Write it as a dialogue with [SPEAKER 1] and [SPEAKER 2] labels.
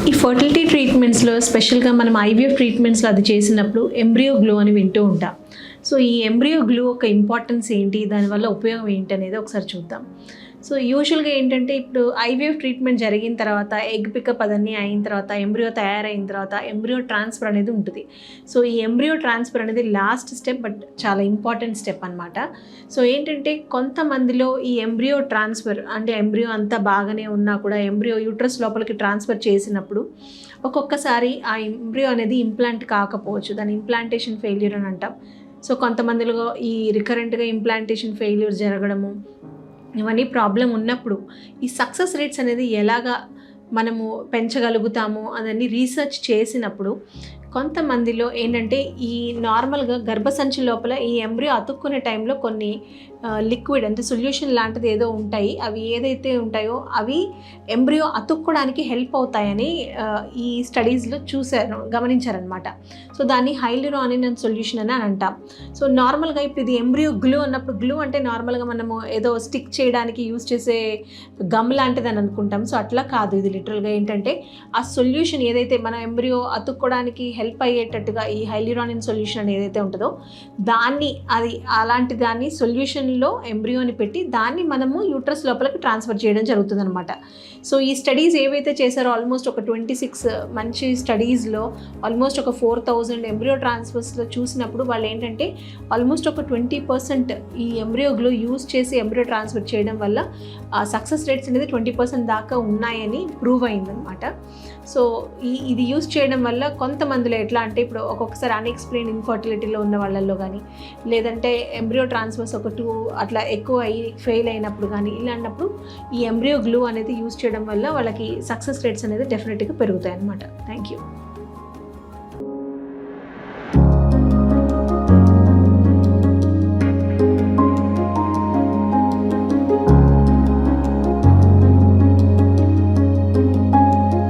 [SPEAKER 1] ఈ ఫర్టిలిటీ ట్రీట్మెంట్స్లో స్పెషల్గా మనం ఐవీఎఫ్ ట్రీట్మెంట్స్లో అది చేసినప్పుడు ఎంబ్రియో గ్లో అని వింటూ ఉంటాం. సో ఈ ఎంబ్రియో గ్లో ఒక ఇంపార్టెన్స్ ఏంటి, దానివల్ల ఉపయోగం ఏంటి అనేది ఒకసారి చూద్దాం. సో యూజువల్గా ఏంటంటే ఇప్పుడు ఐవీఎఫ్ ట్రీట్మెంట్ జరిగిన తర్వాత ఎగ్ పికప్ అదన్నీ అయిన తర్వాత ఎంబ్రియో తయారైన తర్వాత ఎంబ్రియో ట్రాన్స్ఫర్ అనేది ఉంటుంది. సో ఈ ఎంబ్రియో ట్రాన్స్ఫర్ అనేది లాస్ట్ స్టెప్, బట్ చాలా ఇంపార్టెంట్ స్టెప్ అనమాట. సో ఏంటంటే కొంతమందిలో ఈ ఎంబ్రియో ట్రాన్స్ఫర్ అంటే ఎంబ్రియో అంతా బాగానే ఉన్నా కూడా ఎంబ్రియో యూట్రస్ లోపలికి ట్రాన్స్ఫర్ చేసినప్పుడు ఒక్కొక్కసారి ఆ ఎంబ్రియో అనేది ఇంప్లాంట్ కాకపోవచ్చు, దాని ఇంప్లాంటేషన్ ఫెయిల్యూర్ అని అంటాం. సో కొంతమందిలో ఈ రికరెంట్గా ఇంప్లాంటేషన్ ఫెయిల్యూర్ జరగడము ఇవన్నీ ప్రాబ్లం ఉన్నప్పుడు ఈ సక్సెస్ రేట్స్ అనేది ఎలాగా మనము పెంచగలుగుతాము అదని రీసెర్చ్ చేసినప్పుడు కొంతమందిలో ఏంటంటే ఈ నార్మల్గా గర్భసంచి లోపల ఈ ఎంబ్రియో అతుక్కునే టైంలో కొన్ని లిక్విడ్ అంటే సొల్యూషన్ లాంటిది ఏదో ఉంటాయి. అవి ఏదైతే ఉంటాయో అవి ఎంబ్రియో అతుక్కోవడానికి హెల్ప్ అవుతాయని ఈ స్టడీస్లో గమనించారనమాట. సో దాన్ని హైల్యూరానిన్ సొల్యూషన్ అని అంటాం. సో నార్మల్గా ఇప్పుడు ఇది ఎంబ్రియో గ్లూ అన్నప్పుడు, గ్లూ అంటే నార్మల్గా మనము ఏదో స్టిక్ చేయడానికి యూజ్ చేసే గమ్ లాంటిది అని అనుకుంటాం. సో అట్లా కాదు, ఇది లిటరల్గా ఏంటంటే ఆ సొల్యూషన్ ఏదైతే మన ఎంబ్రియో అతుక్కోవడానికి హెల్ప్ అయ్యేటట్టుగా ఈ హైల్యూరానిన్ సొల్యూషన్ అని ఏదైతే ఉంటుందో దాన్ని అలాంటి దాన్ని సొల్యూషన్లో ఎంబ్రియోని పెట్టి దాన్ని మనము యూట్రస్ లోపలికి ట్రాన్స్ఫర్ చేయడం జరుగుతుందన్నమాట. సో ఈ స్టడీస్ ఏవైతే చేశారో ఆల్మోస్ట్ ఒక 26 మంచి స్టడీస్లో ఆల్మోస్ట్ ఒక 4000 ఎంబ్రియో ట్రాన్స్ఫర్స్లో చూసినప్పుడు వాళ్ళు ఏంటంటే ఆల్మోస్ట్ ఒక 20% ఈ ఎంబ్రియో గ్లో యూజ్ చేసి ఎంబ్రియో ట్రాన్స్ఫర్ చేయడం వల్ల సక్సెస్ రేట్స్ అనేది 20% దాకా ఉన్నాయని ప్రూవ్ అయిందనమాట. సో ఇది యూజ్ చేయడం వల్ల కొంతమందిలో ఎట్లా అంటే ఇప్పుడు ఒక్కొక్కసారి అన్ఎక్స్ప్లెయిన్ ఇన్ఫర్టిలిటీలో ఉన్న వాళ్ళల్లో కానీ లేదంటే ఎంబ్రియో ట్రాన్స్ఫర్స్ ఒక 2 అట్లా ఎక్కువ ఫెయిల్ అయినప్పుడు కానీ ఇలాంటప్పుడు ఈ ఎంబ్రియో గ్లూ అనేది యూజ్ చేయడం వల్ల వాళ్ళకి సక్సెస్ రేట్స్ అనేది డెఫినెట్గా పెరుగుతాయి అన్నమాట. Thank you.